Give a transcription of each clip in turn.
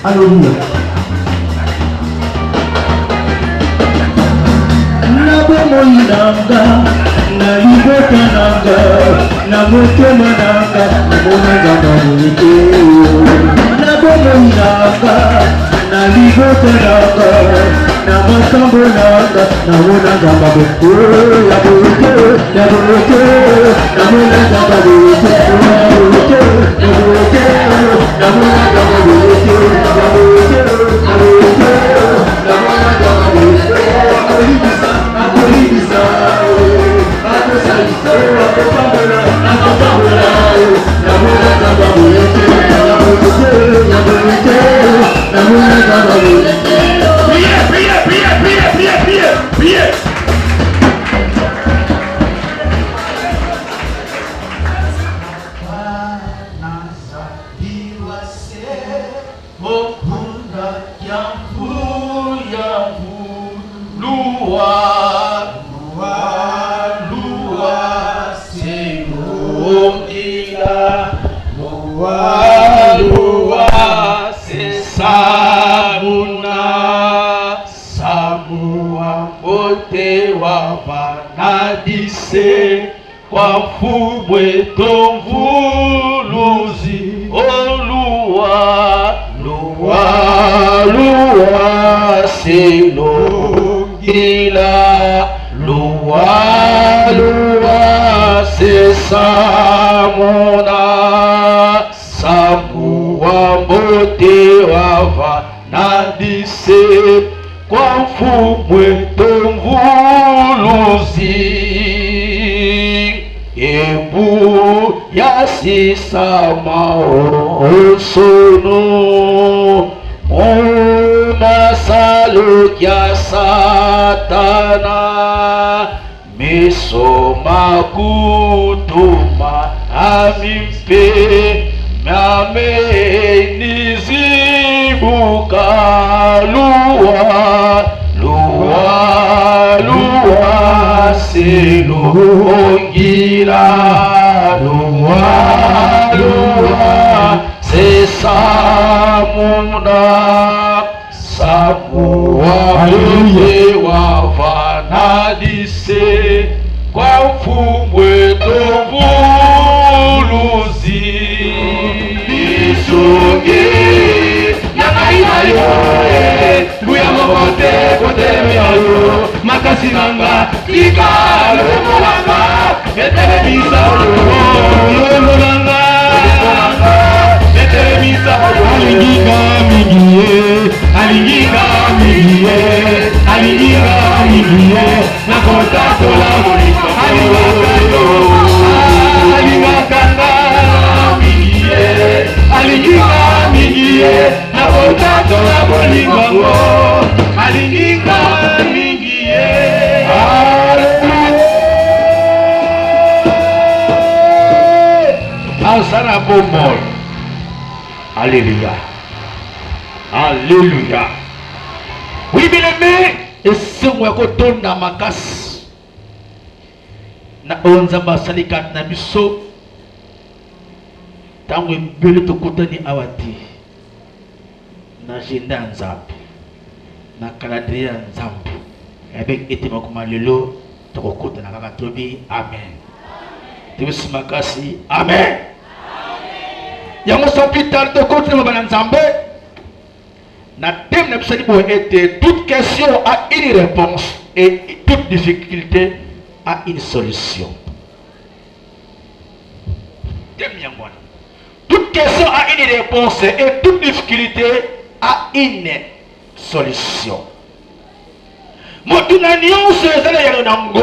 Alléluia. Nabomoinanga, nalibotananga, namotemananga, namonanga muleke. Nabomoinanga, nalibotananga, namasambonanga, namonanga maboko, yaboke, yaboke, namonanga maboko, yaboke, yaboke, namonanga maboko, yaboke, yaboke, namonanga maboko. Priez. Kwa fubwe tomvuluzi olua lua lua selongila lua lua sesamona samuwa mbote wava nadise kwa fubwe tomvuluzi Ebu yasisama osono Omasalo kya satana Mesoma kutuma amimpe Mame nizibuka luwa Luwa luwa selongira Luwa luwa sesamuna Samuwa luye wavanadise Kwa mfumbwe tovuluzi Isungi Yanainayoe Buyamokote kote miyayo Makasi nanga Tika lomolanga Etelebisa lomolanga Etelebisa Alingika migie Alingika migie Alingika migie Nakota tola moliko Alingakanga migie Alingika migie Nakota tola moliko Alingika migie Asana bomol Alléluia Alléluia Oui bien-aimé et c'est moi qui tourne dans ma casse na onzamba salikat na biso tango ebele tokutani awati na agenda nzambe na calendrier nzambe avec ete makoma lelo tokokutana kaka tobi amen tebisi makasi amen yango sopital tokutana bana nzambe na thème na bisani bo ete toute question a une réponse et toute difficulté a une solution. Toute question a une réponse et toute difficulté a une solution. Motuna nyonso ezala yano nango.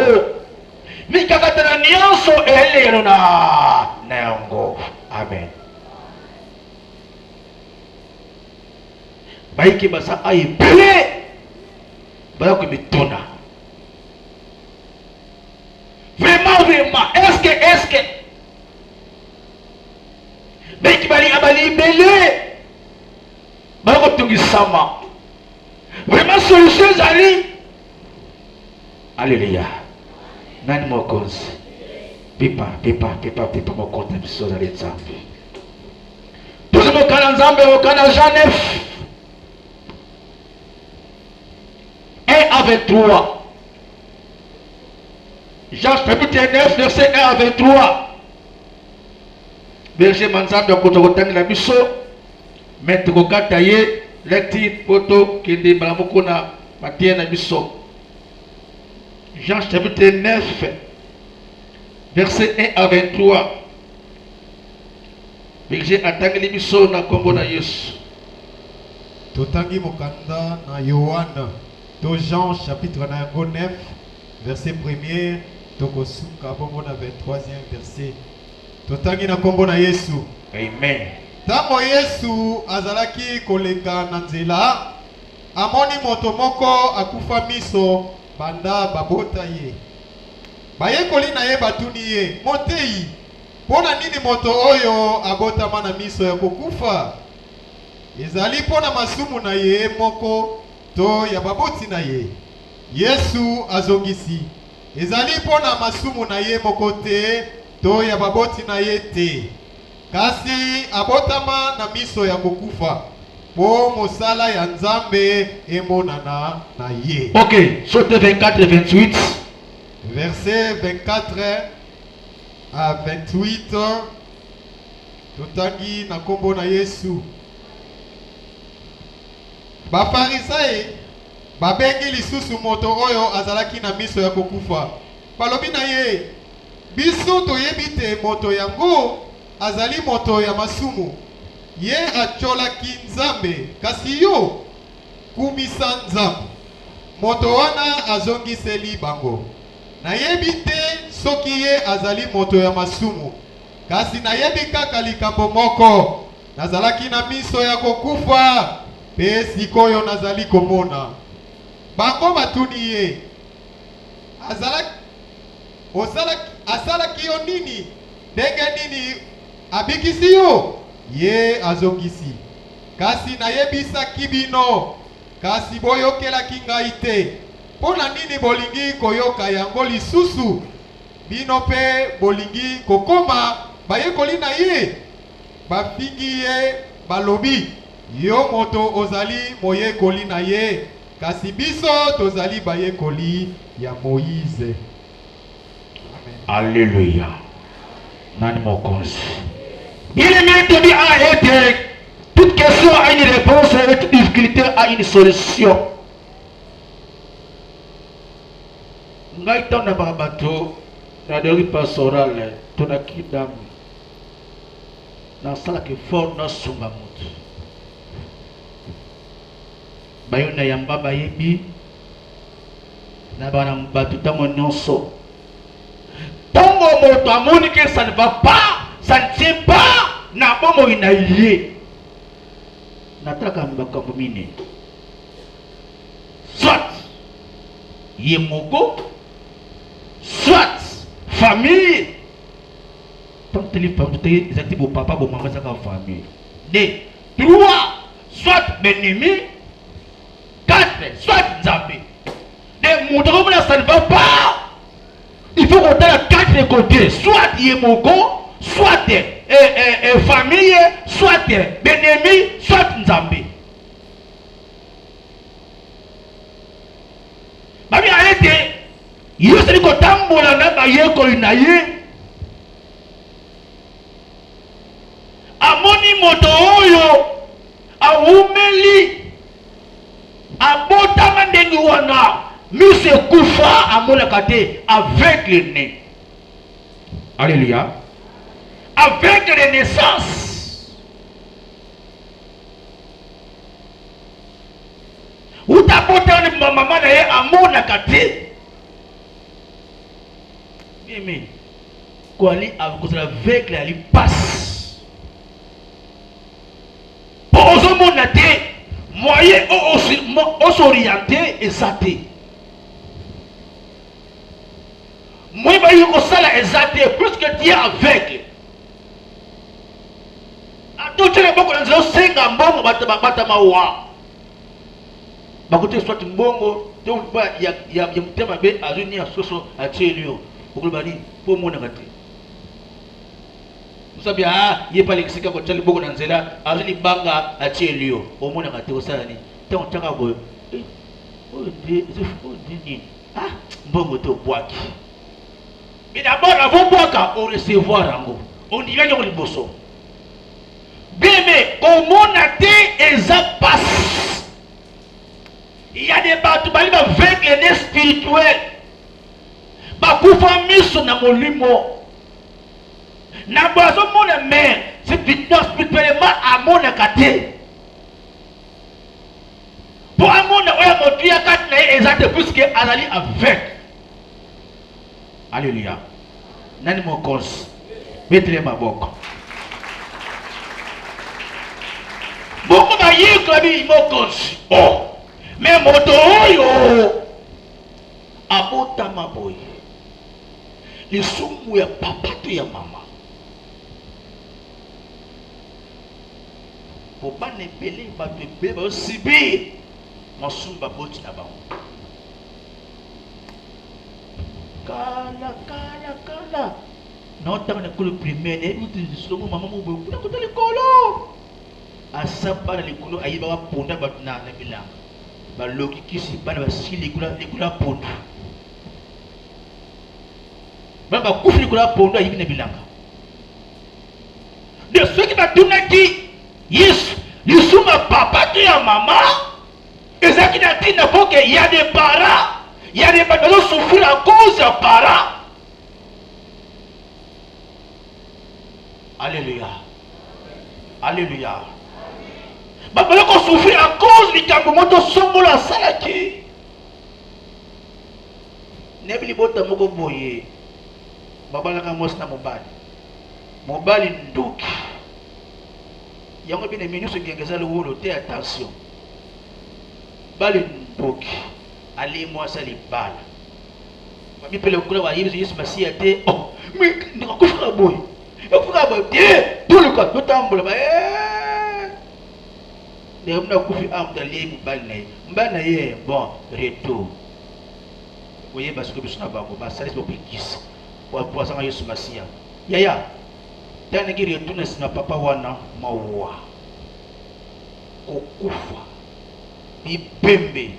Mikakatana nyonso ele yano na yango. Amen. Baiki basa ayi bele. Bala ko mituna. Vraiment, est-ce que Baiki bali abali bele. Bala ko tungi sama. Vraiment solution zali. Alléluia. Nani mokonzi. Pipa mokonzi biso zali nzambe. Tuzimo kana nzambe okana Jean 9. 1 à 23. Jean chapitre 9 verset 1 à 23. Berger manzambe okotokotani la biso. Mette kokata ye lecture poto kende balamuko na matie na biso. Jean chapitre 9 verset 1 à 23. Berger atangeli biso na kombo na Yesu. Totangi mokanda na Yohana. To Jean chapitre 9 verset 1er tokosuka bongo na 23e verset. Totangi na kombo na Yesu. Amen. Tango Yesu azalaki koleka na nzela, amoni moto moko akufa miso banda babota ye. Bayekoli na ye batuni ye, motei, pona nini moto oyo abotama na miso ya kokufa? Ezali pona masumu na ye moko to ya baboti na ye. Yesu azongisi, ezali pona masumu na ye moko te to ya baboti na ye te. Kasi abotama na miso ya kokufa po mosala ya Nzambe emonana na ye. Ok, saute 24 et 28. Verset 24 à 28. Totangi na kombo na Yesu. Bafarisaye babengi lisusu moto oyo azalaki na miso ya kokufa. Balobi na ye, biso toyebi te moto yango azali moto ya masumu. Ye acholaki Nzambe, kasi yo kumisa Nzambe. Moto wana azongiseli bango, nayebi te soki ye azali moto ya masumu, kasi nayebi kaka likambo moko, nazalaki na miso ya kokufa, pe sikoyo nazali komona. Bango batuni ye, asalaki yo nini? Ndenge nini abikisi yo? Ye azongisi, kasi nayebisaki bino, kasi boyokelaki ngai te. Pona nini bolingi koyoka yango lisusu? Bino pe bolingi kokoma bayekoli na ye. Bafingi ye balobi, yo moto ozali moyekoli na ye, kasi biso tozali bayekoli ya Moïse. Amen. Alléluia. Nani mokonzi. Il est maintenant à être. Toute question a une réponse et toute difficulté a une solution. Ngai tona babato na deri pastoral tona kidam na sala ke fort na sunga mutu. Bayo na yamba bayebi na bana batu tango nyonso. Tango moto amoni que ça ne va pas, ça ne tient pas na bomo inaye. Nataka makambo mine. Soit yemoko, soit famille. Tant que les femmes ils étaient beau papa, beau maman, ça comme famille. 2, 3, soit Benimi. 4, soit Nzambe. Des moutons là ça ne va pas. Il faut qu'on ait 4 côtés, soit yemoko, soit famille, soit Benemi, soit Nzambe. Babi a été, il y a ce qu'on tambola na bayeko inaye. Amoni moto oyo, aumeli, abota ndenge wana, mise kufa amona kate avec le nez. Alléluia. avec renaissance. Ou t'apporter une maman d'ailleurs à mon acate. Mais quoi lui avec la lui passe. Pour aux mon athée, moyen au s'orienter et zaté. Moi bah il ça la exaté plus que tu es aveugle. A tout le monde dans le senga mbongo bata mawa. Ba côté soit mbongo, donc ba ya mutema be azuni ya soso a tchelio. Pour bani pour mon ngati. Vous savez ah, il pas l'exika ko tchali boko dans zela, azuni banga a tchelio. Au mon ngati osala ni. Tant taka boy. Oh Dieu, ah, mbongo to boaki. Mais d'abord, avant de recevoir, on y va dans le bosso. Bien, mais comment on a été et ça passe. Il y a des bâtiments avec les nez spirituels. Pour faire mise dans mon limo. N'a pas besoin de main. C'est spirituellement à mon acate. Pour un monde où il y a mon Dieu qui est exact plus que Azali avec. Alléluia. Nani mon cause. Mettez ma boque. Beaucoup d'ailleurs qui mon cause. Oh. Mais mon toyo. Abota ma boy. Les soumou ya papa to ya maman. Pour pas ne peler pas de bébé aussi bien. Mon soumba boti na ba. Kala. Non, tu as le primaire, tu as le maman, tu as le colo. À ça, pas le colo, il va pondre na bilan. Ba loki kisi ba na si le kula pondre. Ba kufi le kula pondre il na bilan. De ceux qui m'a donné yes, ils sont ma papa qui a maman. Et ça qui n'a dit qu'il y a des parents. Il y a des parents qui souffrent à cause des parents. Alléluia. Alléluia. Baba ko souffrir à cause du kambomoto sombola salaki. Nebili bota moko boye. Baba la kamos na mobali. Mobali nduki. Yango bine minusu ngengeza le wolo te attention. Bali nduki. Ali moi sali bala. Mami pele kula wa Yesu Masia te. Oh, mais ndikakufa boye. Okuka boye. Tout le cas, tout ambola ba ne mna kufi amdali mbana ye bon retour voyez parce que bisuna bango ba salis bo pikis pour ça Yesu Masia yaya tana ngiri retour na sina papa wana mawa kokufa bipembe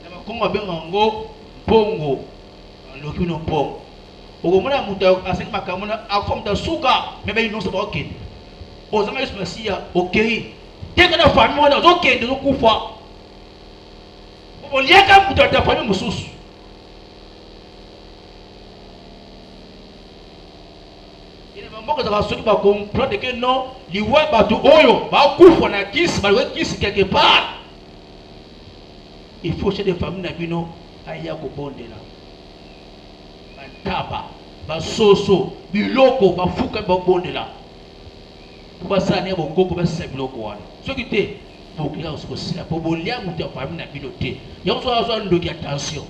na makongo bengo pongo lokino pongo okomona muta asengi makamona akomta suka mebe inonso ba okende ozanga Yesu Masia okei teka na famille wana ozokende okufa oliaka muta ta famille mususu ina mamoko za soki ba comprendre que non liwa batu oyo ba kufa na kisi ba kisi quelque part il faut chez des familles na bino aya ko bondela taba basoso biloko bafuka babondela pour ça ne bokoko basa biloko wana soki te bokila osila po bolia mutu ya famille na bilote yango so azo ndoki attention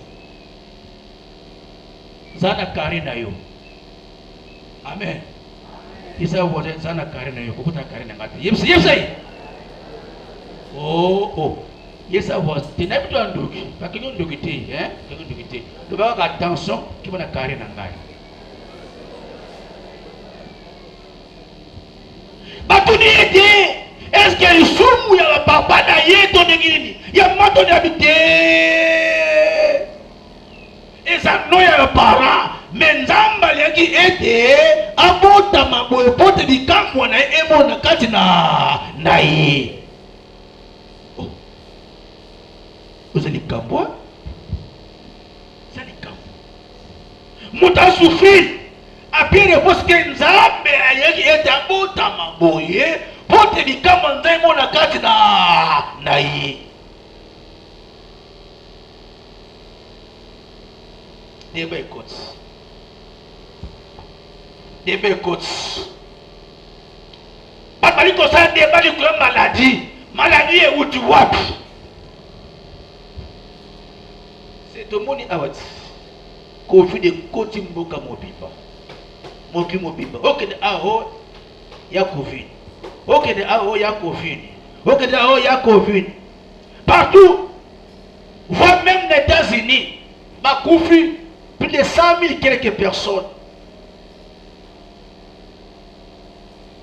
zana kari na yo amen isa wote zana kari na yo kokuta kari na ngati yepsi oh yesa was tenabitu ndoki pakinyo ndoki te kinyo ndoki te do ba ka attention ki bona kari na ngai batuni ete est-ce que isumu ya papa na yeto ngini ya mato na bite eza no ya para menzamba yaki ete abota maboye pote bikamwa na emo na kati na ye Vous allez cambois, Muta souffrir. Après réponse que Nzambe ayeki ete abotama boye. Pote bikama nzai mona kati na ye. Débat écoute. Débat écoute. Papa lui concerne débat de quoi maladie. Maladie est où tu vois. C'est tout le monde a dit. Covid de côté mboka mobiba. Moki mobiba. Ok de aho ya Covid. Ok de aho ya Covid. Ok de aho ya Covid. Partout. Voire même les États-Unis. Bakoufi. Plus de 100 000 quelques personnes.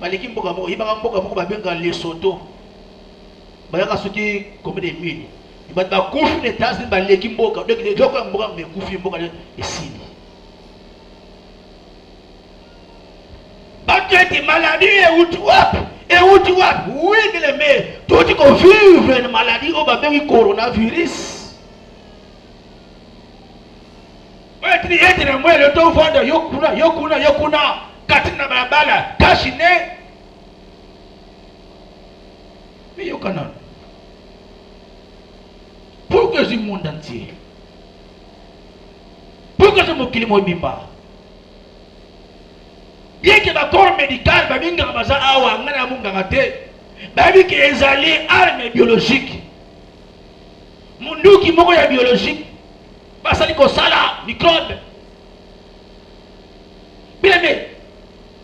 Maliki mboka moko, ibaka mboka moko babenga Lesotho. Bayaka soki combien de mille. Ibaka kufi les États-Unis baleki mboka, donc les joko mboka me kufi mboka esili. Bakete maladie et où tu vois, oui mais tout tu qu'on vivre une maladie au babengi coronavirus. Wetri etre mwe le to vanda yokuna katina barabara kashine. Mais yokana. Pour que le monde entier. Pour que ce mokili mo bimba. Yeke ba corps médical ba binga baza awa ngana munga ngate. Ba bi ke ezali arme biologique. Munduki moko ya biologique. Basali ko sala microbe. Bien aimé,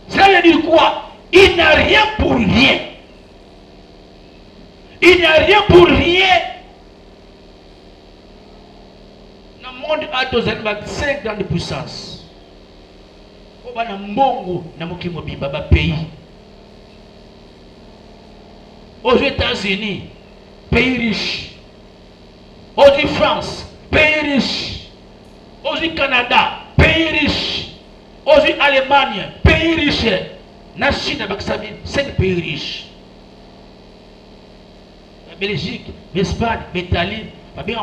cela veut dire quoi? Il n'a rien pour rien. Il n'a rien pour rien. Dans le monde a 5 grandes puissances. Au bas de Mbongo, dans le pays, pays. Aux États-Unis, pays riche. Aux France, pays riche. Aux Canada, pays riche. Aux Allemagne, pays riche. La Chine, 5 pays riches. La Belgique, l'Espagne, l'Italie, pays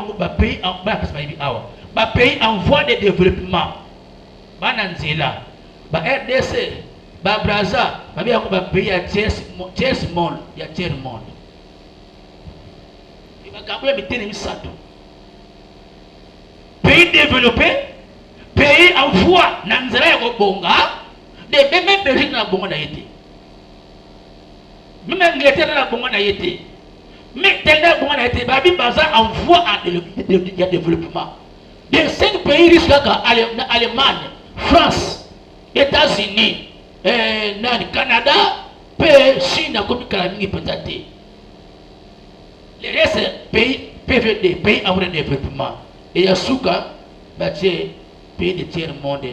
en voie de développement. Bananzela, RDC, Brazza, pays à tiers monde, il y a tiers monde. Pays développé, pays en voie, Nanzara et Bonga, des mêmes Belgique dans la Bonga été. Même Angleterre dans la Bonga été. Mais tel dans la Bonga été, Babi Baza en voie de développement. Des 5 pays riches, Allemagne, France, États-Unis, Canada, Chine, comme Calamini peut-être. Les restes pays PVD, pays en voie de développement. Et Yasuka, pays de tiers monde,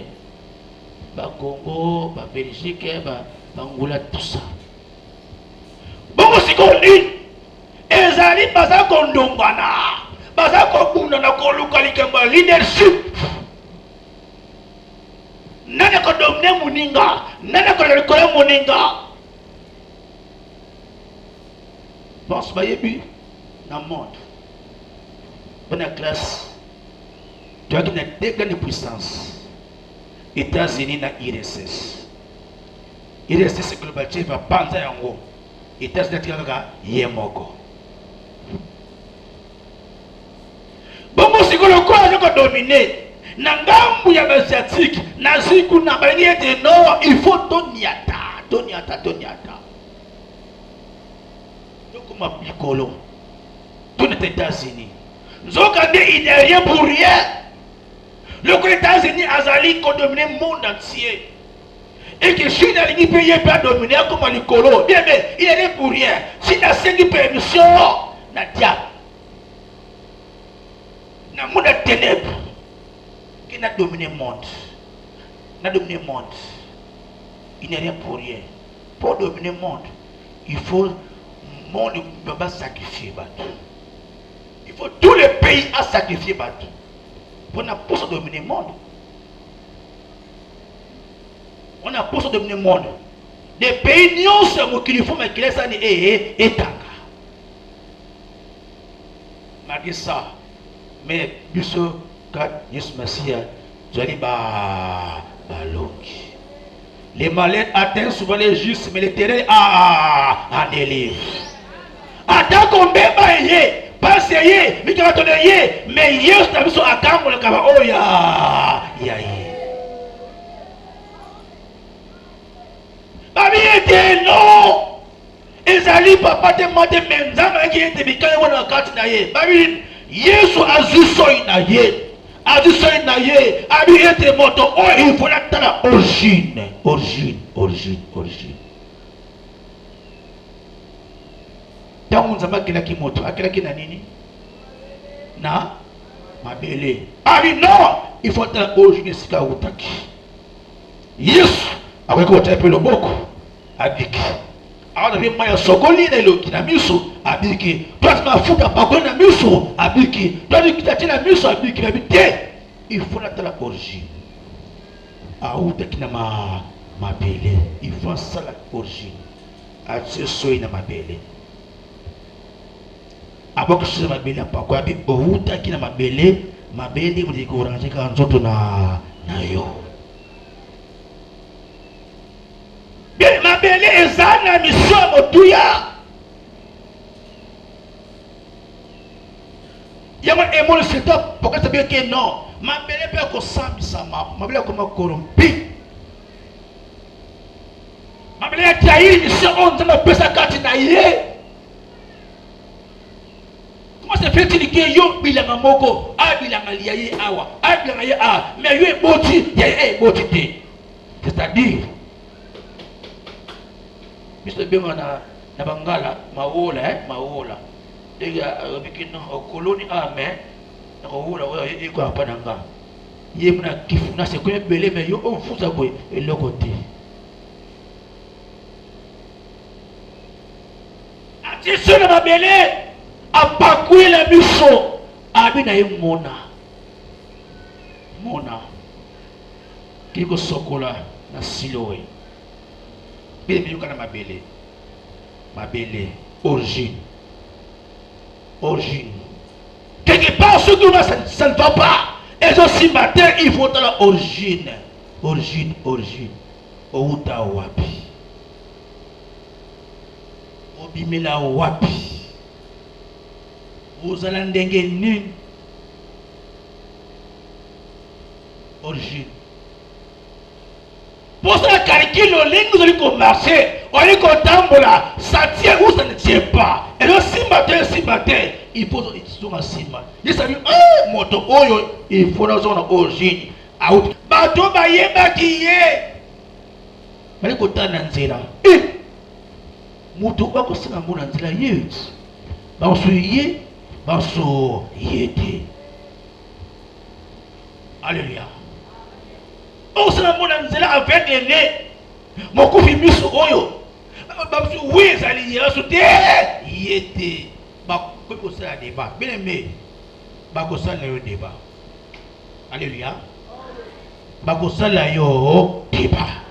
Congo, Belgique, Angola, tout ça. Bon, c'est qu'on dit, Ezali Baza Kondombana, Baza Kobuna, Kolukalikamba, leadership. Nana Kodomne Muninga, Nana Kolekole Muninga. Bon, c'est pas yébi, dans le monde. Bonne classe. Tu as deux grandes puissances. États-Unis na IRSS. IRSS global va panza yango. États-Unis tika yemoko. Bongo sikolo kwa yoko dominer. Na ngambu ya asiatique, na siku na balingi ete no, il faut toniata. Donc ma pikolo. Tout les États-Unis. Zokande il n'est rien pour rien. Le États-Unis azali ko dominer le monde entier. Et que Chine a dit payer pas dominer comme les colo. Bien mais il n'est pour rien. Si na 5 permission na dia. Na monde ténèbres qui n'a dominé le monde. N'a dominé le monde. Il n'est rien pour rien. Pour dominer le monde, il faut le monde va sacrifier battu. Il faut tous les pays à sacrifier battu. On a pour dominer le monde. On a pour dominer le monde. Des pays n'y ont ce qu'il faut, mais qu'il est ça et tanga. Malgré ça, mais Bissot, quand Jésus Messie, Les malades atteignent souvent les justes, mais l'Éternel a délivre. Attends qu'on bébaye, passe yé, mais Yesu n'a pas à camp le kaba. Oh ya. Babi était non. Ezali papa te mate menzama qui était bikale wana kati na ye. Babi Yesu azusoi na ye. Azusoi na ye. Abi ete moto. Oh il faut la tala origine. Tangu nzamba kelaki moto. Akelaki na nini? Na mabele. Abi non. Il faut tala origine sika utaki. Yesu aweko watape loboko. Abiki. Awana vile maya sokoli na ilo kina miso abiki. Tuati mafuta pakoni na miso abiki. Tuati kitati na miso abiki. Abite. Ifuna tala origine. Auta kina mabele. Ifuna sala origine. Atse soi na mabele. Aboko sisa mabele apakwa. Abi outa kina mabele. Mabele mwenye kuranjika nzoto na yo. Mabele ezana mission motuya. Yama emole setup pourquoi ça bien que non. Mabele pe ko sambisama, mabele ko makorompi. Mabele ya tayi mission on tama pesa kati na ye. Comment ça fait-il que yo bilanga moko, bilanga liaye awa, bilanga ye mais yo eboti, ye eboti te. C'est-à-dire Mr. Benga na Bangala, Maola. Dega bikino koloni mais na Maola wa iko hapa nanga. Ye mna kifu na se kwenye bele me yo ofuza boy eloko te. Ati sona mabele apakwila biso abina yemona. Mona. Kiko sokola na silowe. Bile miyuka na mabele origine. Quelque part ce que ça ne va pas. Et aussi matin il faut dans la origine. Outa wapi. Obimela wapi. Ozala ndenge nini. Origine. Pour ça, calcul, nous allons marcher, on est content, ça tient ou ça ne tient pas. Et là, si matin, il faut que ça il s'agit moto, il faut que ça origine. Bato bayeba kiye. Mais le côté nanzela. Moto bako sina mbona nanzela yetu. Baso yete. Alléluia. On se la mona nzela avec les nez. Mon coup miso oyo. Babsu oui zali yera soute. Yete. Ba ko ça débat. Bien aimé. Ba ko ça le débat. Alléluia. Ba ko ça la yo débat.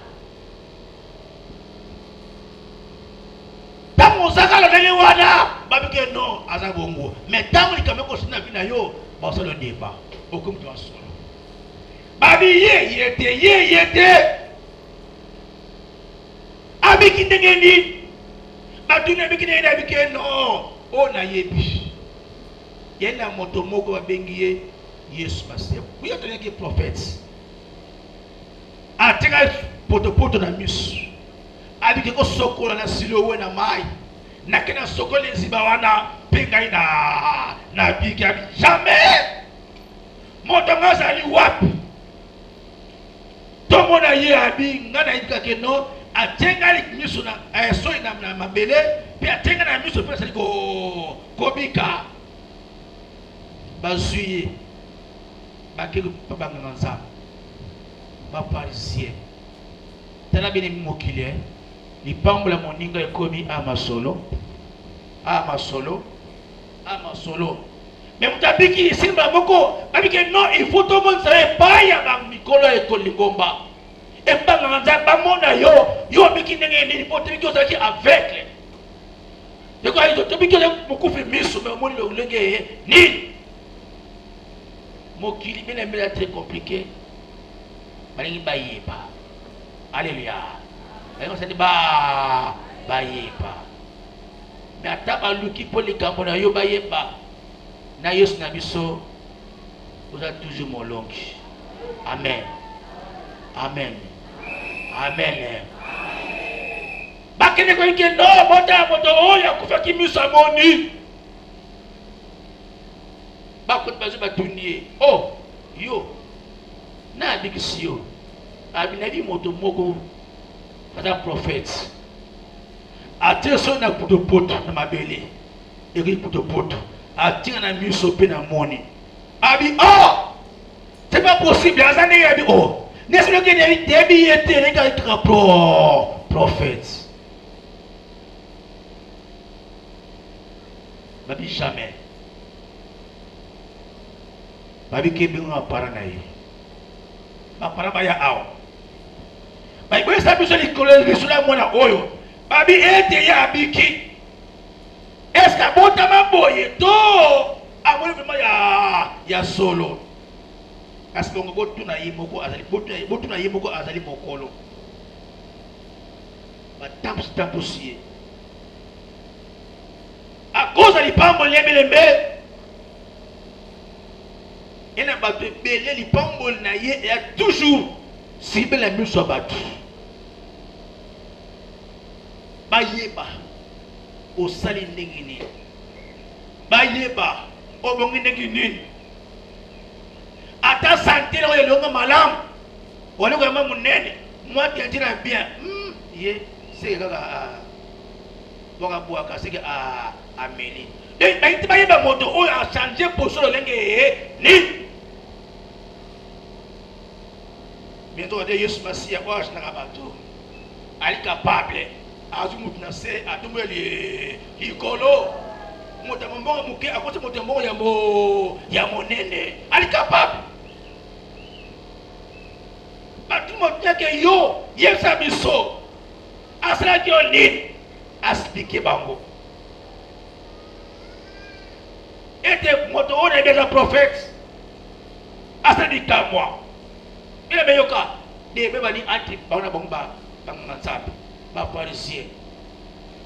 Tango zakala ndenge wana. Babike non azabongo. Mais tango likameko sina vina yo, ba ça le débat. Aucun toi solo. Babi yete abiki ndenge ni batuni abiki ndenge abiki no ona yebi yena moto moko babengi ye Yesu Master kuya tone ki prophète ateka poto na misu abiki ko sokola na silowe na mai na kena sokola ziba wana pengai na biki jamais moto ngazali wapi. Tomo na ye abi ngana ika keno atenga li miso na soi na mabele pe atenga na miso pe sali ko bika bazuye bakelu pabanga nza ba parisien tala bini mokile li pambola moninga ekomi amasolo mais mutabiki simba moko babike non il faut tout le monde savoir pas ya ba mikolo ekolingomba et pas nganda ba mona yo biki ndenge ni pote biki ozaki avec de quoi il to biki beaucoup fait miso mais moni le lenge ni mokili bien mais très compliqué balingi bayeba. Alléluia. Balingi sadi bayeba. Mais ata baluki po likambo na yo bayeba. Na Yesu na biso oza toujours molongi. Amen. Amen. Amen. Bakene ko ikendo bota moto oya kufaki miso amoni. Bakot bazo batunie. Oh, yo. Na bikisiyo. Abinabi moto moko ata prophète. Ate so na putopoto na mabele. Eri putopoto. Atinga na miso pe na moni. Abi oh! C'est pas possible. Azane yabi oh. N'est-ce pas que David était les gars prophète. Babi jamais. Babi kebinga paranaï. Ba parabaya aw. Ba ibo sa biso likolo lisula mwana oyo. Babi ete ya biki. Est-ce que botama boye to amoni vraiment ya solo. Parce que botu na yimoko azali botu na yimoko azali mokolo. Ba tampusie. À cause de l'ipambo lebelembe. Il n'a pas de belé l'ipambo naye et a toujours ciblé la muse soit battu. Bayeba au sali ndengini. Bayeba au bongi ndengini. Ata santé là le longa malam. Wale kwa mamu nene. Moi qui entend bien. Ye c'est kaka boka boka c'est que ameli. Et il m'a dit bah moto oh a changé pour sur le lenge ni. Bientôt de Yesu Masia quoi je n'ai pas tout. Ali capable. Azumu tunase atumeli ikolo. Moto mbongo muke akote moto mbongo ya monene. Ali capable. Batumo teke yo yesa biso. Asra ki oni expliquer bango. Était moto on est déjà prophète. Asra di kamwa. Il est meilleur cas. Des bébani anti bana bomba bangansapi. Ba parisien.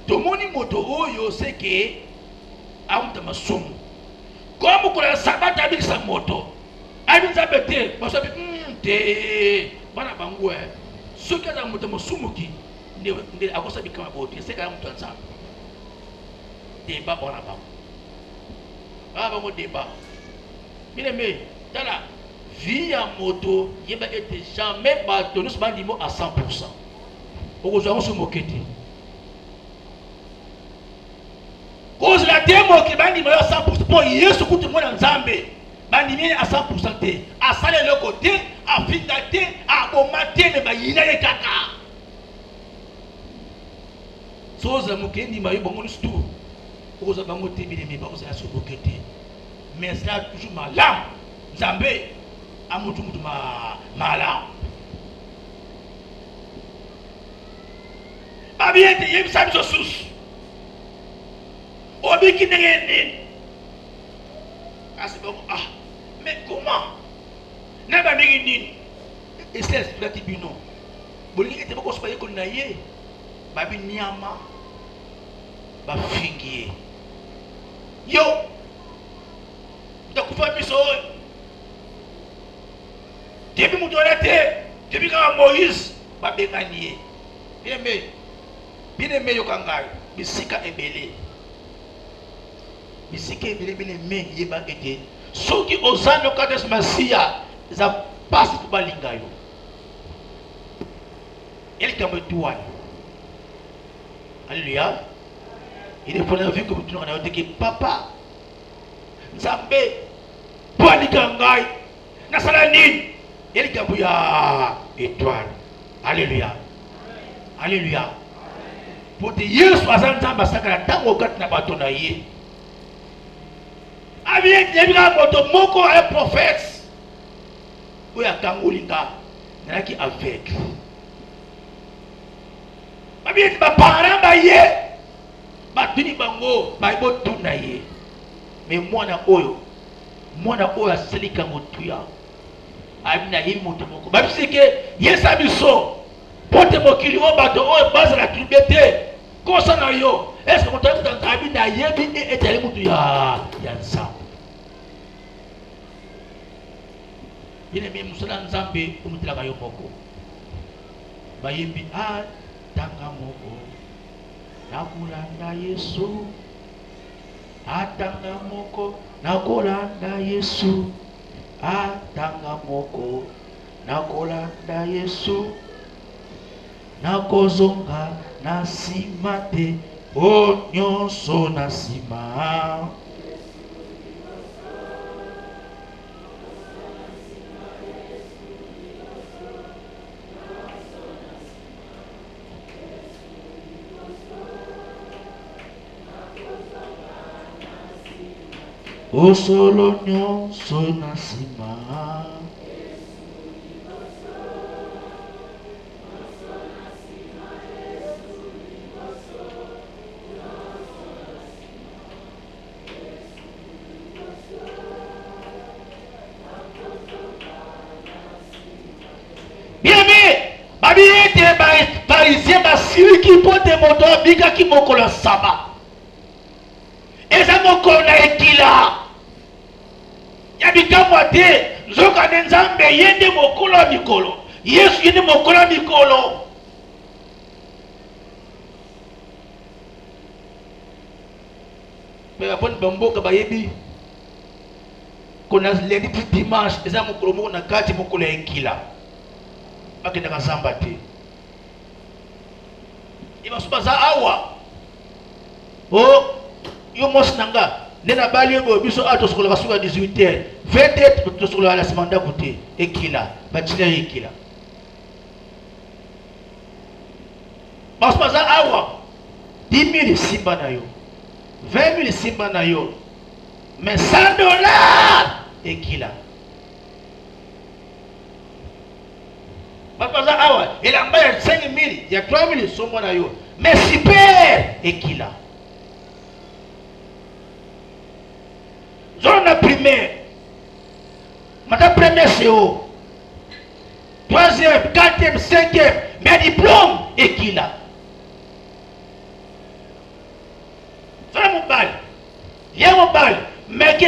To moni moto oyo c'est que amta masumu. Comme ko la sabata bi sa moto. Abi nzabete basabi te bana bangwe. Ce que za moto masumu ki nde akosa bi kama bote c'est quand mtu nzamba. Débat bona ba. Ah ba mo débat. Bien aimé, tala vie à moto, il va être jamais battu nous bandimo à 100%. Au jour se moquer. Cause la démo qui bandimo à 100% pour yesu kutu mona nzambe. Bandimi à 100% té. À salé le côté, à fitaté, à bomaté mais ba yina ye kaka. Soza mokendi ma yo bongo stu. Cause bango té bi mais ba osa se moquer. Mais ça toujours malam. Nzambe amutu mutu malam. Babi ete yem sabi so sus. Obi ki nengeni. Kasi bon mais comment? Na ba nengeni. Et c'est la tibino. Bolingi ete bako sopaye ko naye. Babi nyama. Ba fingiye. Yo. Ndakufa biso. Depuis mon toilette, depuis quand Moïse va béganier. Bien aimé yokangai, bisika ebele. Bisika ebele bien aimé yeba ete. Soki ozano kades masia, za passe pour balingayo. Elle comme toi. Alléluia. Il est pour la vie comme tu n'as dit que papa. Nzambe, pour alikangai, nasala nini? Il y a étoile. Alléluia. Alléluia. Pour te Yesu azanta masaka tango kat na batona ye. Abiye debira moto moko un prophète. Oya kangolinga naki avec. Abiye ba parents ba ye. Ba tuni bango ba ibo tuna ye. Mais mwana oyo aselika motuya. amina hivi moto moko babisike yesa biso pote mokili o bato o base la tribete kosa na yo est-ce que moto amina yebi etali mutu ya nzambe yene mi musala nzambe umutilaka yo moko bayembi tanga moko nakulanda Yesu atanga moko nakulanda Yesu atanga moko nakolanda Yesu nakozonga na sima te o nyonso na sima o solo nyonso na sima babiyete parisien basiliki pote moto abikaki mokolo ya saba eza mokolo na ekila ya bikamwa te nzoka nde nzambe ye nde mokolo ya mikolo yesu ye nde mokolo ya mikolo mpe baponi bamboka bayebi kona lendi ti dimanche eza mokolo moko na kati mokolo ya ekila bakendaka zamba te ebaso baza awa yo mosi na nga nde na bali oyo biso tosokolaka suka 18h 20h tosokolaka na nsima ndako te ekila batina yo ekila baso baza awa 10 000 simba na yo 20 000 simba na yo mais $100 ekila baza awa elamba ya 5 000 ya 3 000 sombo na yo mais super ekila zone na primaire mata première CO 3e 4e 5e mais diplôme ekila zone mobile ya mobile mais que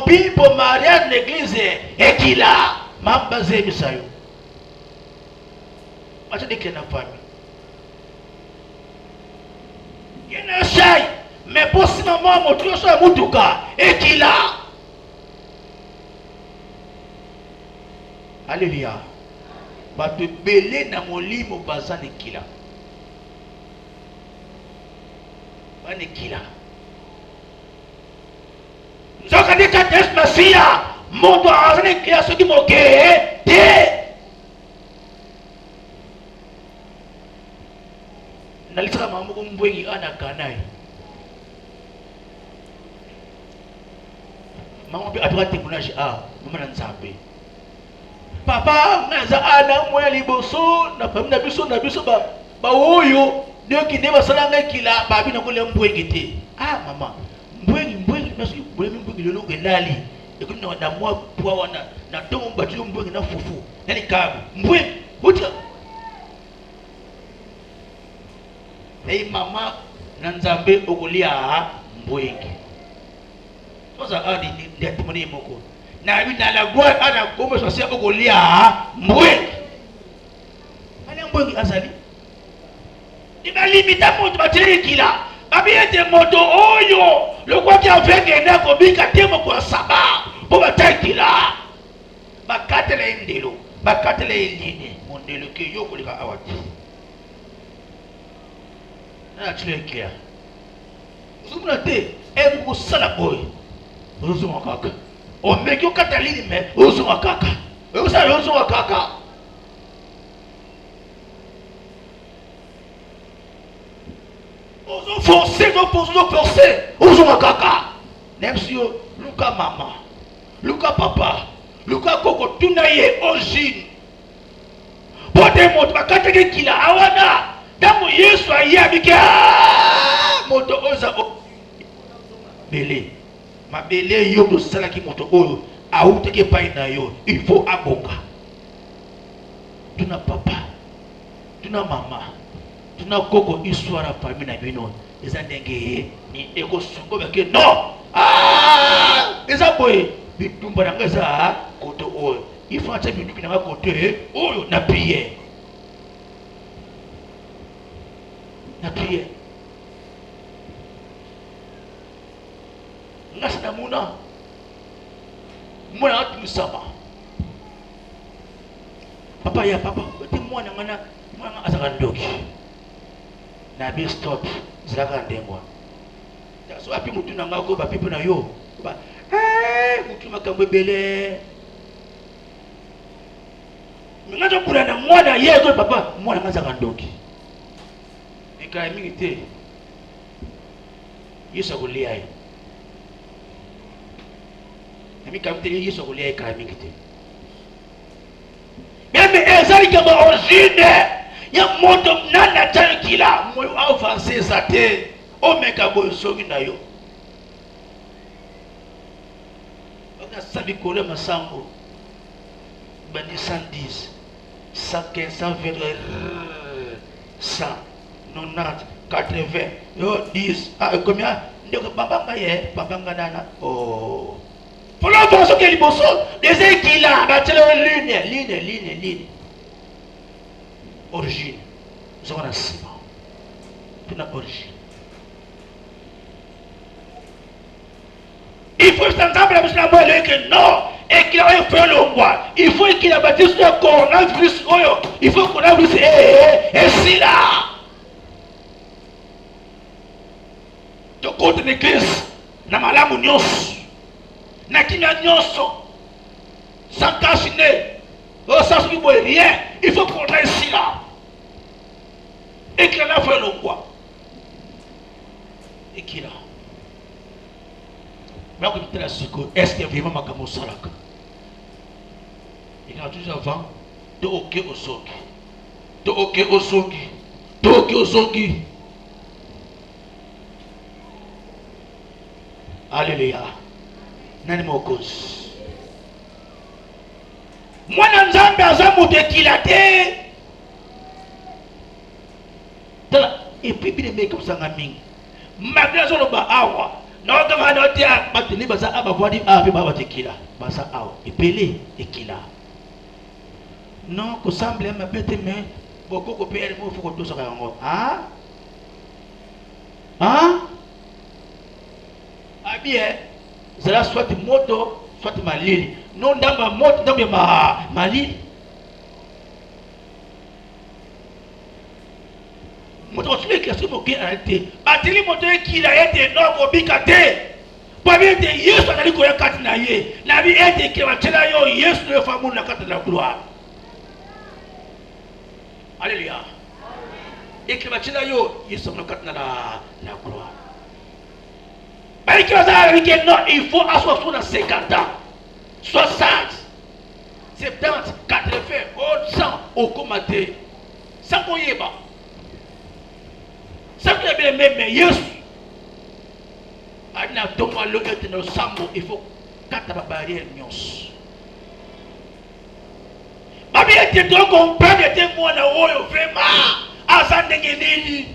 pipo mariage l'église ekila mambaze bisayo acha deke na famille yena shai mais posi mama moto so mutuka ekila Alléluia bato belé na molimo bazane ekila bane ekila nzoka deka tes masia moto azane ekila soki moke te nalisaka mambo kumbwengi ana kanai mama pe atoka témoignage mama na nzambe papa ngaza ana moya liboso na famille na biso ba oyo ndoki nde basalanga kila babi na kole mbwengi te mama mbwengi naso mbwengi lelo ngelali ekomi na mwa pwa wana na tongo batilo mbwengi na fufu nani kabu mbwengi buta ei mama na nzambe okolia mbwengi toza ndi atimoni moko na bi na la gloire ana kombe sosia okolia mbwengi ana mbwengi azali ina limita moto batiri kila babiyete moto oyo lokwaki avenge na kobika temo kwa saba po batakila bakatele ndelo bakatele eline mondelo ke yokolika awati na tule kia zumuna te emu sala boy uzuma kaka o meki okatalini me uzuma kaka usala uzuma kaka ozo forcer uzuma kaka nemsio luka mama luka papa luka koko tuna ye ojine pote moto bakateke kila awana damu Yesu ayabike moto oza bele mabele yo to salaki moto oyo auteke pai na yo, il faut aboka. Tuna papa, tuna mama, tuna koko histoire ya famille na bino. Eza ndenge ni eko songo bake non. Ah, eza boye bitumba na ngeza koto oyo. Il faut acha bitumba na kote oyo na prière. Na prière. Ngasa na muna. Mwana atu sama. Papa ya papa, oti mwana ngana mwana azaka ndoki. Na bi stop zilaka ndengwa. So api mutu na ngako ba pipo na yo. Ba mutu makambo bele. Ngazo kula na mwana yezo papa mwana ngazaka ndoki. Eka mingi te. Yesu kulia yi. Nami kamteli Yesu kulia yi ka mingi te. Même ezali kama origine ya moto nana tano kila moyo avancé zate omeka bosogi na yo. Oka sabi kole masango bandi 110 115 120 100 90 80 yo 10 combien ndeko babanga ye babanga nana oh pour l'avancer que liboso des équilibres battre ligne origine nous avons un ciment tout na origine il faut s'entendre avec la moelle que non et qu'il a fait le roi il faut qu'il a bâti sur le coronavirus il faut qu'on a vu et si là de côté de l'église na malamu nyos na kinya nyonso sans cacher sans qu'il voit rien il faut qu'on aille ici là et qu'il a fait le roi et qu'il a mais on peut dire est-ce que vraiment makamo salaka il a toujours avant de ok osoki alléluia nani mokozi mwana nzambe aza moto ekila te tala epuis bine meka kosanga mingi malgré azoloba awa naokanga na te bateni baza awa bavwadi awa mpe baa batekila baza awa epele ekila non kosemble ya mabe te me bokoko mpe yali mofo kotosaka yango abie zala soit moto soit malili non ndamba moto ndamba ya malili moto osule kasi moke arate bateli moto ekila ete noko bika te pabi ete yesu azali koya kati na ye nabi ete ke batela yo yesu no famu na kati na gloire alléluia eke batela yo yesu na kati na gloire. Non, il faut asseoir sur 50 ans, 60, 70, 80, 100 au comité. Sans qu'on y ait pas. Sans qu'on y ait même Yesu. Il faut 4 barrières. Ma vie était donc comprendre que moi, vraiment, à Sandengenini,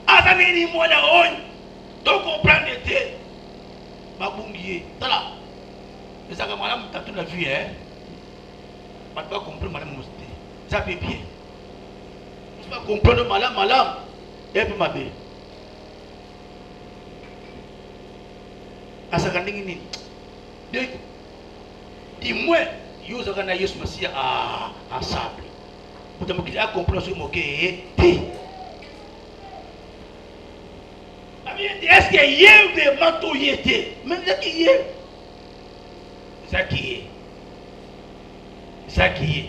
à Sandengenini, moi, donc comprendre était babungier tala ça que madame tatu la vie pas comprendre madame mosté ça fait bien on pas comprendre madame et puis ma belle asaka ndingi nini de dis-moi yo zaka na Yesu Masia à sable pour te a comprendre ce moqué est-ce que y a vraiment tout y était même ça qui est ça qui est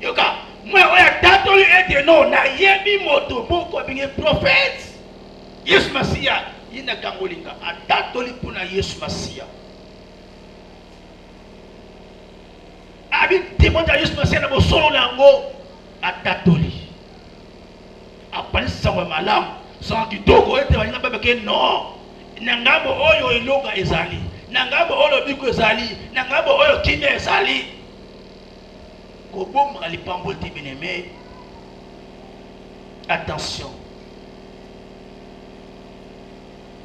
yoka moi oya tatoli ete non na yebi moto boko binge prophète Yesu Masia yina kangolinga atatoli puna Yesu Masia abi timonja Yesu Masia na bosolo nango atatoli apali sawa malamu sans kitoko ete balinga bebe ke non na ngambo oyo elonga ezali nangabo oyo biko ezali nangabo oyo kimia ezali kobomaka lipamboli te bien-aimé. Attention,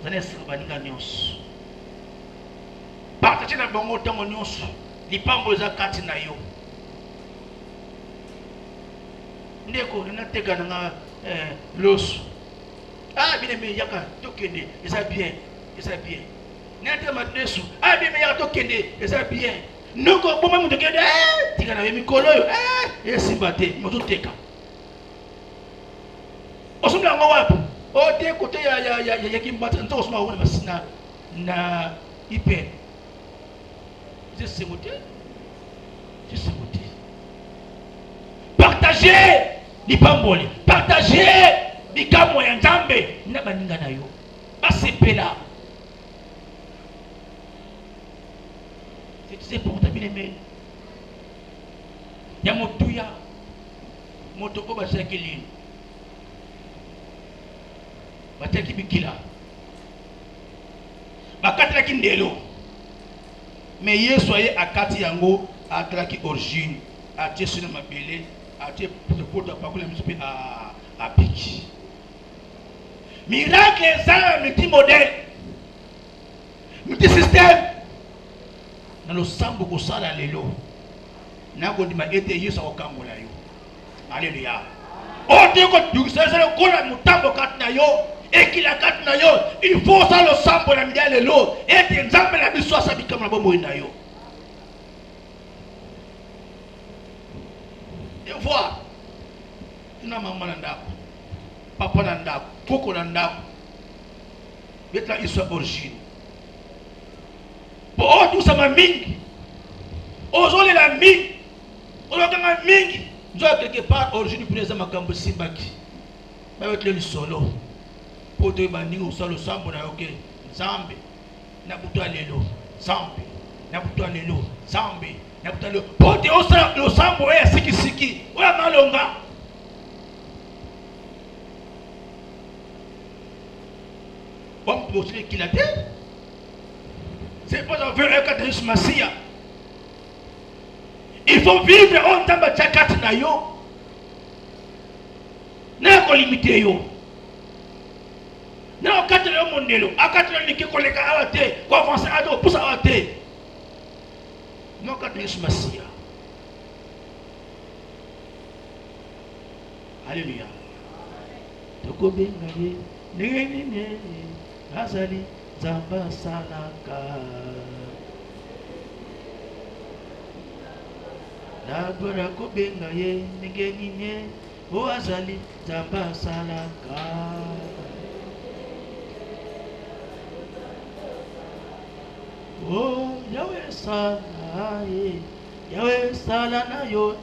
zanesi baninga nyonso partage na bango ntango nyonso lipamboli eza kati na yo. Ndeko nateka nanga loso bien-aimé yaka tokende eza bien nete matesu bien-aimé yaka tokende eza bien noko boma mutu kende tika na mikolo oyo esimba te mototeka osomla ngo wapi o te kote ya kimbata ntoko soma wona masina na ipe je semote partager lipamboli partager likambo ya nzambe na baninga na yo basepela. C'est pour ta bien-aimé. Ya motuya motoko basaki lini bataki bikila bakatalaki ndelo mais Yesu aye akati yango atalaki origine atie suna mabele atie poto pakula misupe a piki miracle ezala miti modèle miti système na losambo kosala lelo nakondima ete Yesu akokangola yo. Alléluia. Ote ko dukisasa kola mutambo kati na yo ekila kati na yo il faut ça losambo na midia lelo ete nzambe na biso asabikama na bomoi na yo. Et voir ina mama na ndako papa na ndako koko na ndako betla iso origine po otu sama mingi ozole la mingi olokanga mingi nzo quelque part origine preneza makambo simbaki bayotle li solo poto bandingo usalo sambo na yoke nzambe na butwa lelo zambe na butwa lelo zambe na butwa lelo poto osala lo sambo ya siki oya malonga on peut aussi qu'il a dit c'est pas un vrai cataclysme massia. Il faut vivre en tant que tchakati na yo na ko limiter yo na okatele yo mondelo akatele niki koleka awate ko avancer ado pusa awate no cataclysme massia. Alléluia. Tokobenga ye nene azali zamba salaka nabora kobenga ye ngenine o azali zamba salaka o yawe sala ye yawe sala na yo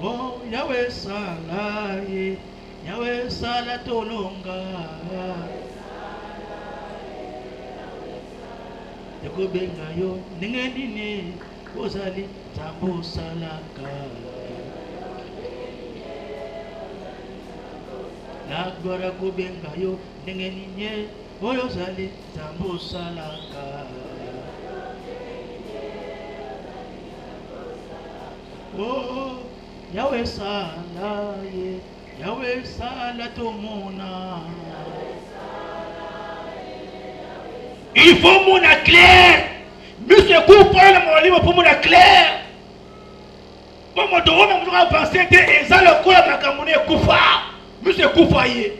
oh yawe sala ye yawe sala tolonga yakobenga yo ningedine ozali zambo salaka nagbara kobenga yo ningedine oyo zali zambo salaka oh yawe sala ye yawe sala tomona il faut mon clair monsieur coupe le molimo pour mon clair bon mon do on va penser que eza le kola makamune kufa monsieur kufa ye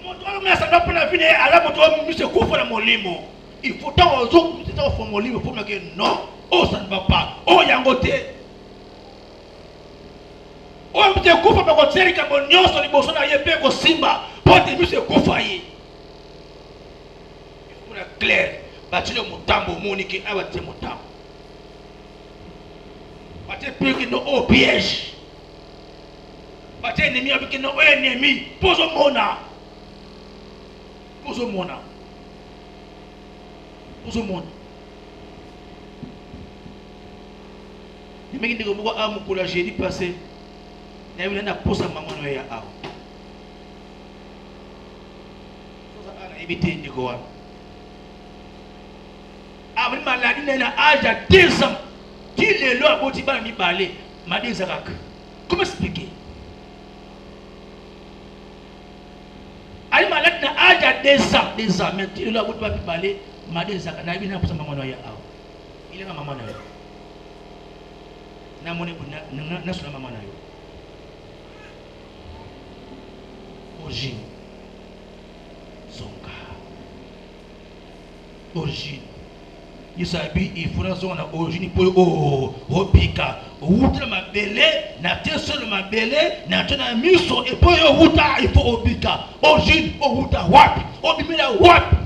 mon do on ça va pour la vie ala mon do monsieur kufa le molimo. Il faut tant aux autres que ça mon livre pour me dire non, oh ça ne va pas, oh yangote. Oh monsieur kufa pa kotseri ka monyoso liboso na yepe ko simba, pote monsieur kufa ye. Il faut la clair, batile mutambo monike abate mutambo. Bate peki no au piège. Bate ennemi avec no ennemi, poso mona. Poso mona. Pour ce monde. Les mecs qui disent que amu pour la jeudi passé, na yule na posa mamono ya ao sasa ana ibite ndiko wa abri maladi na âge à 2 ans qu'il est là boti bana mi balé madinza kaka comment expliquer ali maladi na âge à 2 ans mais qu'il est là boti bana mi balé madinza kaka na ibina posa mamono ya ao ile kama mamono ya na mone na suna mamono ya origine zonga origine isabi ifuna zona origine po opika wutra mabele na teso mabele na tena miso epo yo wuta ifo opika origine o wuta wapi obimila wapi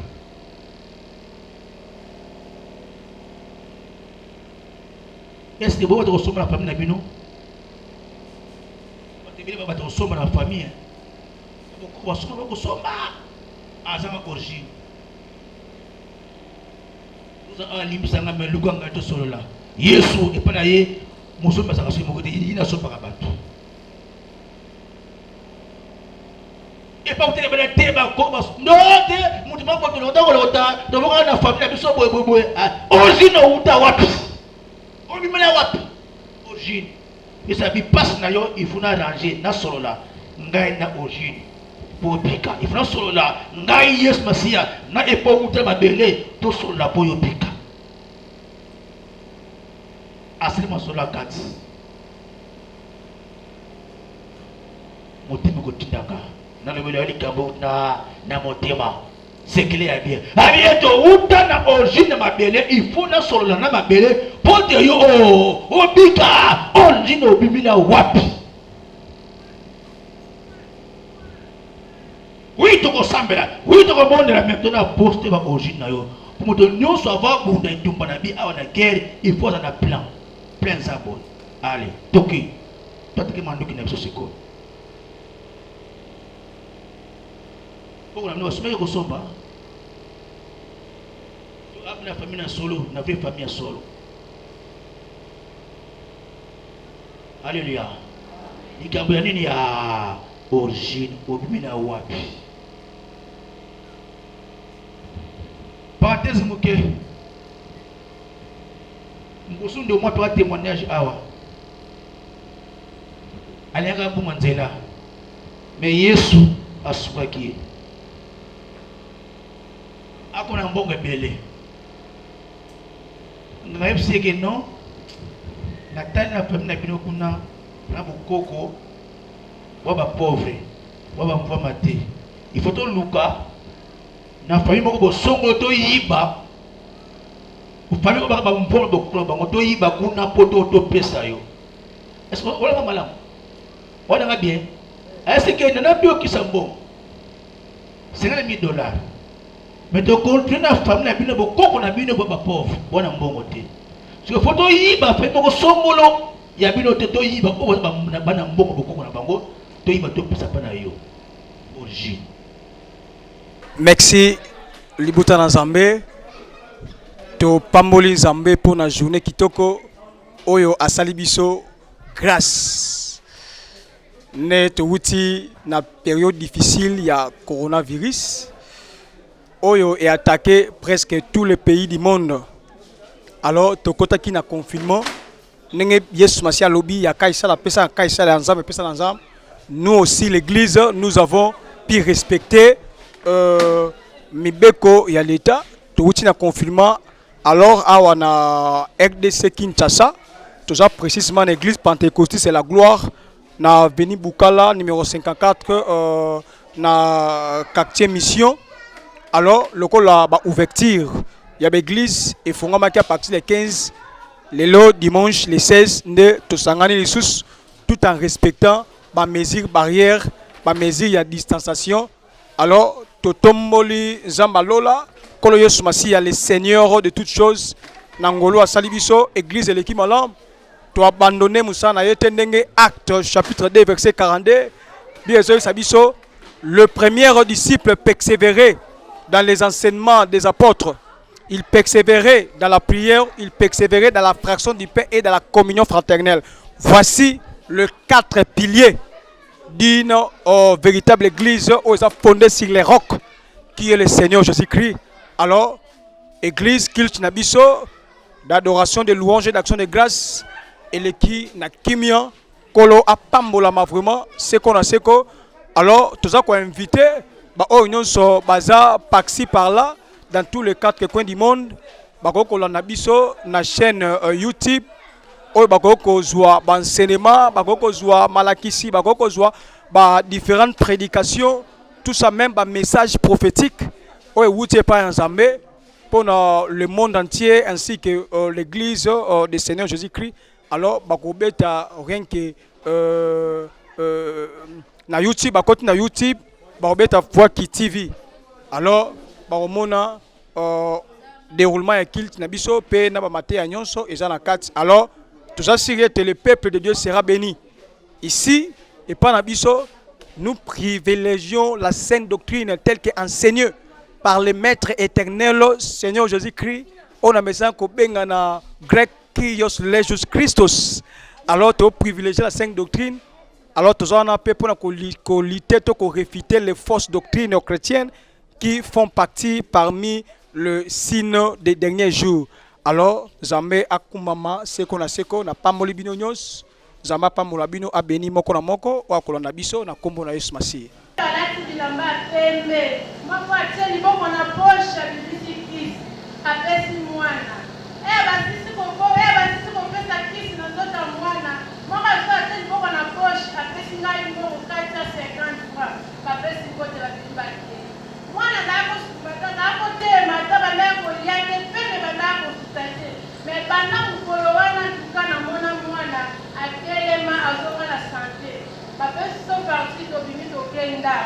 est-ce que vous avez la famille nabino vous avez la famille wasoma kusoma azama origine uza alimbisanga meluka ngato solola Yesu epana ye musoma saka simo kote ina sopa ka bato epa utele bela teba ko bas ndote mutu mako to ndako lota to boka na famille biso boy origine uta wapi obimela wapi origine isa bi passe na yo ifuna ranger na solola ngai na origine popika ifuna solola ngai Yesu Masia na epo uta mabele to solola boyo pika asili masola kati motema kotindaka na lebele ya likambo na motema sekele ya bien abi to uta na origine mabele ifuna solola na mabele pote yo obika origine obimila wapi. Oui, tu vas sambela. Oui, tu vas bon de la maintenant poster ma origine na yo. Pour me donner so avoir bunda ndumba na bi awa na guerre, il faut en plan. Plein ça bon. Allez, toki. Toi qui manduki na biso siko. Pour la nous sommes ko somba. Tu as la famille na solo, na vraie famille solo. Alléluia. Ikambo ya nini ya origine obimina wapi. Parenthèse muke mbusu ndio mwape wa témoignage awa alianga buma nzela mais Yesu asubaki akona mbonga bele ngaipseke no natana famille na bino kuna na bukoko waba pauvre waba mfama te il faut to luka na famille moko bosongo to yiba famille ko ba mfoma bokolo bango to yiba kuna poto to pesa yo est-ce que wala malamu wala nga bien est-ce que na bio kisambo $50,000 mais to contre na famille na bino bokoko na bino ba pauvre wana mbongo te parce que photo yiba famille moko songolo ya bino te to yiba ko ba bana mbongo bokoko na bango to yiba to pesa pana yo origine. Merci Libuta na Nzambe to pamboli Nzambe pour na journée kitoko oyo asali biso grâce ne to wuti na période difficile ya coronavirus oyo est attaqué presque tous les pays du monde. Alors to kotaki na confinement nenge Yesu Masia lobi ya kaisa la pesa kaisa la Nzambe pesa na Nzambe. Nous aussi l'église nous avons pu respecter mibeko ya l'état to wuti na confinement. Alors awa na RDC Kinshasa toujours précisément l'église pentecôtiste c'est la gloire na Avenue Bukala numéro 54 na quartier mission. Alors le col la ouverture il y a l'église et fongama à partir des 15 le dimanche les 16 de tosangani les sous tout en respectant ma mesure barrière ma mesure ya distanciation. Alors totomboli zambalola kolo Yesu Masiya le Seigneur de toutes choses nangolo a salibiso église et l'équipe malam to abandonner musana yetendenge acte chapitre 2 verset 42 bien sabiso le premier disciple persévérait dans les enseignements des apôtres, il persévérait dans la prière, il persévérait dans la fraction du pain et dans la communion fraternelle. Voici les 4 piliers d'une véritable église où ils ont fondé sur les rocs qui est le Seigneur Jésus-Christ. Alors, église Kilch Nabiso, d'adoration, de louange et d'action de grâce, et le qui na kimia, kolo apambolama vraiment, c'est qu'on a c'est que, alors, tout ça qu'on a invité, bah, oh, nous sommes baza, par-ci, par-là, dans tous les 4 coins du monde, bah, qu'on a Nabiso, na chaîne YouTube, oyo bakokozwa enseignement, bakokozwa malakisi, bakokozwa différentes prédications, tout ça même message prophétique oyo wuti par Nzambe pour le monde entier ainsi que l'église du Seigneur Jésus-Christ. Alors bakobeta rien que na YouTube, bakoti na YouTube, bakobeta Voix TV. Alors bakomona déroulement ya culte na biso pe na ba maté ya nyonso eza na kati. Alors tout ça, si le peuple de Dieu sera béni. Ici, et par Nabiso, nous privilégions la sainte doctrine telle qu'enseignée par le Maître éternel, Seigneur Jésus-Christ. On a besoin qu'on benga na grec Kyrios Lésus Christos. Alors, tu privilégies la sainte doctrine. Alors, tu as un peu pour réfuter les fausses doctrines chrétiennes qui font partie parmi le signe des derniers jours. Alors, Zambé akumama seko na seko na pamoli bino nyos, Zamba pamola bino abeni moko na moko wa kolona biso na kombo na Yesu Masihi. Alati bilamba pembe, moko ateli bongo na posha bibisi kisi, apesi mwana. Basisi kopesa kisi na nzota mwana, moko ateli bongo na posha, apesi ngai bongo kati ya 50 francs, apesi kote la bilimba ke. Mwana dako tema, taba ndako liake pembe bandako sutate. Me banda mukolo wana tukana mona mwana, akelema azonga na santé. Bapesi so parti tobimi tokenda.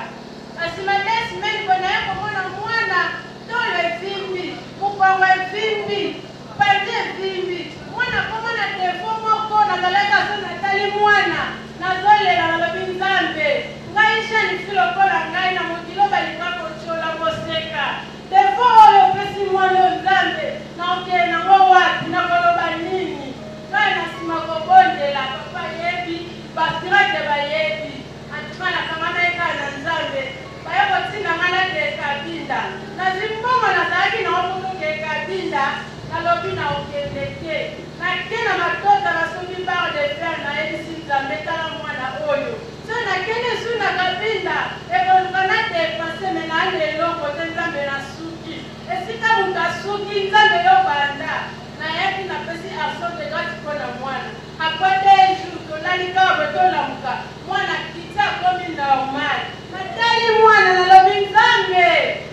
Kasi madesi meni kona yako mona mwana, tole vimbi, mukongwe vimbi, pande vimbi. Mwana koma na defo moko, na kaleka so natali mwana, na zolela na lobi Nzambe. Ngaisha ni filo kola ngai na mokilo balikako chola moseka. Defo oyo pesi mwana Nzambe, na okeye na ngo wapi, na koloba nini. Ngai na sima kobondela, papa yebi, basirate bayebi. Antimana kamana eka na Nzambe, bayoko tinga ngana keka binda. Na zimbongo na zaki na omutu keka binda, na lobi na okendeke. Na kena matota na sumi barre de fer na ebisi Nzambe tala mwana oyo. So na kene su na kabinda, ekolukana depanse mena ane eloko te Nzambe na suki. Esika muka suki Nzambe yo banda. Na yebi na pesi action de grâce pour la mwana. Après des jours, tolali ka botola muka. Mwana kita komi normal. Na tali mwana na lobi Nzambe.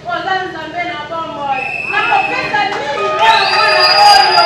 Oza Nzambe na bombo. Na kopesa nini kwa mwana oyo.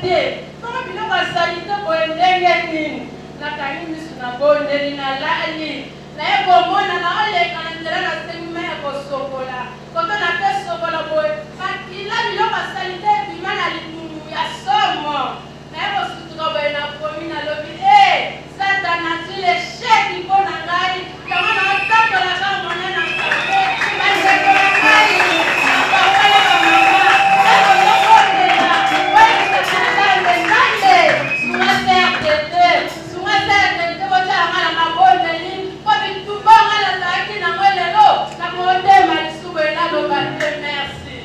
te. Kama biloko asali te boye ndenge nini. Nakangi misu na bondeli nalali. Naye komona na oleka na nzela nasengi me ya kosokola. Koto nape sokola boye. Makila biloko asali te ebima na libumu ya somo. Naye kosutuka boye na komi nalobi Satan azwi lesheki mpo na ngai. Yango na otambola kaka monene na ngai. Bandeko na ngai. Bapapa ya bamama. Ekolokolela. Oyekisakanaka nzenzange. Sunga sertete. Sunga sertete botyalanga na mabondeli. Po bitumba nga nazalaki nango lelo. Na motema lisubu elaloba te merci.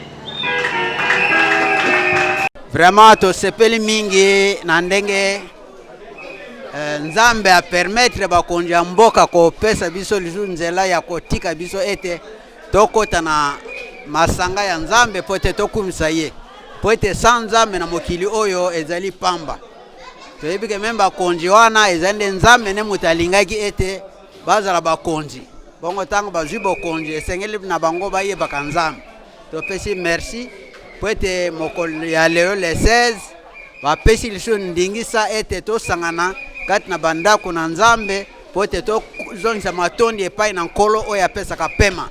Vraiment tosepeli mingi na ndenge Nzambe a permettre bakonzi ya mboka kopesa biso lisu nzela ya kotika biso ete tokota na masanga ya Nzambe po ete tokumisa ye po ete sa Nzambe na mokili oyo ezali pamba. Toyebi ke meme bakonzi wana ezali Nzambe ne mutu alingaki ete bazala bakonzi bongo ntango bazwi bokonzi esengeli na bango bayebaka Nzambe. Topesi merci po ete mokolo ya leo le 16 bapesi lisu ndingisa ete tosangana kati na bandako na Nzambe po ete tozongisa matondi epai na nkolo oyo apesaka pema.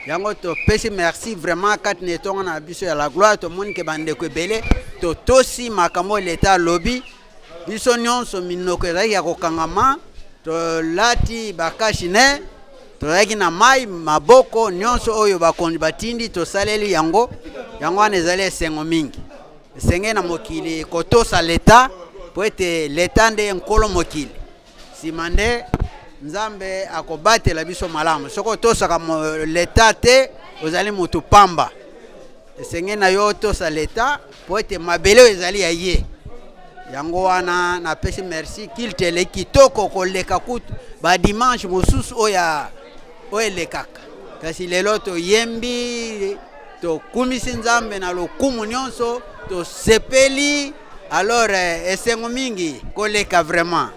Yango topesi merci vraiment kati na etonga na biso ya la gloire tomoni ke bandeko ebele totosi makambo leta alobi biso nyonso minoko ezalaki ya kokangama tolati bakashine tozalaki na mai maboko nyonso oyo bakonzi batindi tosaleli yango wana ezali esengo mingi esenge na mokili kotosa leta po ete leta nde nkolo mokili nsima nde Nzambe akobatela biso malamu soko otosaka leta te ozali mutu pamba esenge na yo otosa leta po ete mabele oyo ezali ya ye yango wana napesi merci kiltele kitoko koleka kutu badimanche mosusu oyo elekaka kasi lelo toyembi tokumisi Nzambe na lokumu nyonso tosepeli alors esengo mingi koleka vraiment.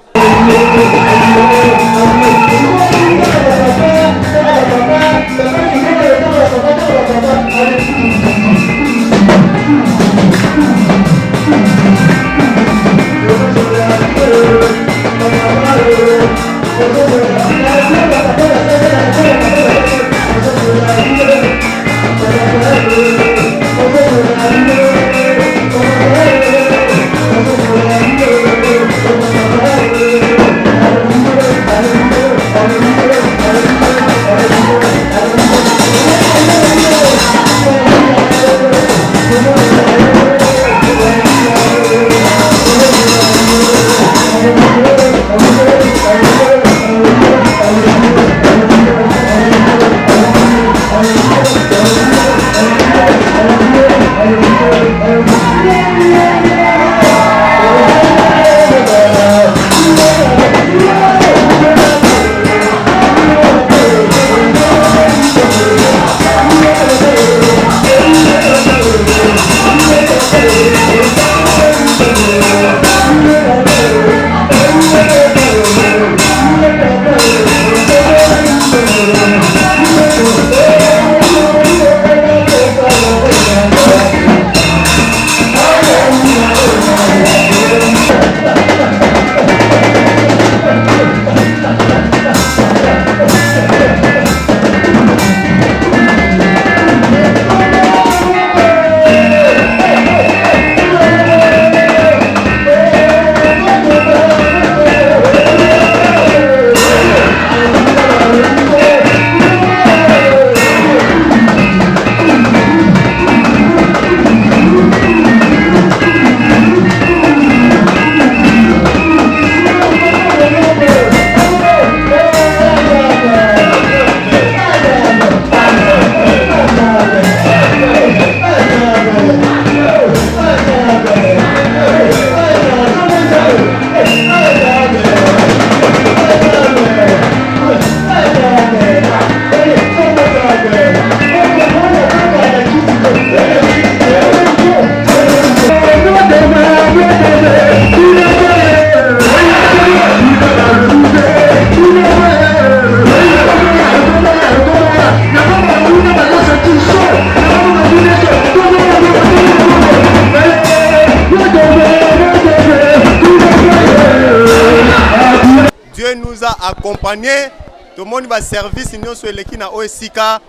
Dieu nous a accompagnés. Tout le monde va service nous sur l'équipe Oesika.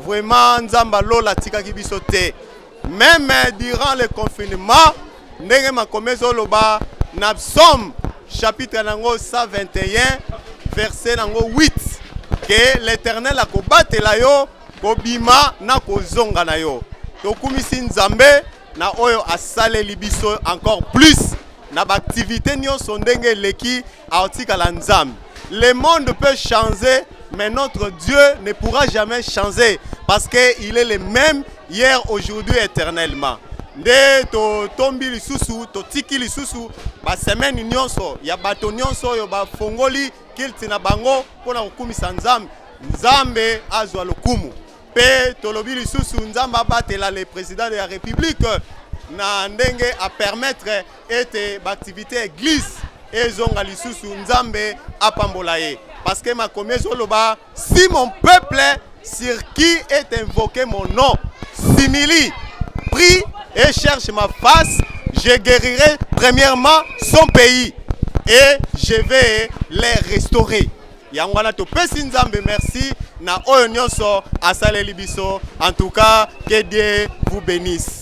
Vraiment, Nzamba Lola tika kibiso te. Même durant le confinement, ndenge makomezo loba na Psaume chapitre nango 121 verset nango 8 que l'Éternel a kobatela yo kobima na kozonga na yo. Tokumisi Nzambe na oyo asale libiso encore plus na activité nyonso ndenge leki aotika la Nzambe. Le monde peut changer, mais notre Dieu ne pourra jamais changer parce qu'il est le même hier, aujourd'hui, éternellement. Nde to tombi lisusu, to tiki lisusu, ba semaine nyonso, ya bato nyonso yo ba fongoli kilti na bango pona kokumisa Nzambe. Nzambe azwa lokumu. Pe tolobi lisusu Nzambe abatela le président de la République na ndenge a permettre ete ba activité église ezonga lisusu Nzambe apambola ye. Parce que ma commission loba, si mon peuple sur qui est invoqué mon nom s'humilie, prie et cherche ma face, je guérirai premièrement son pays et je vais les restaurer. Yangwana to pesi Nzambe merci na oyo nyonso asale libiso. En tout cas, que Dieu vous bénisse.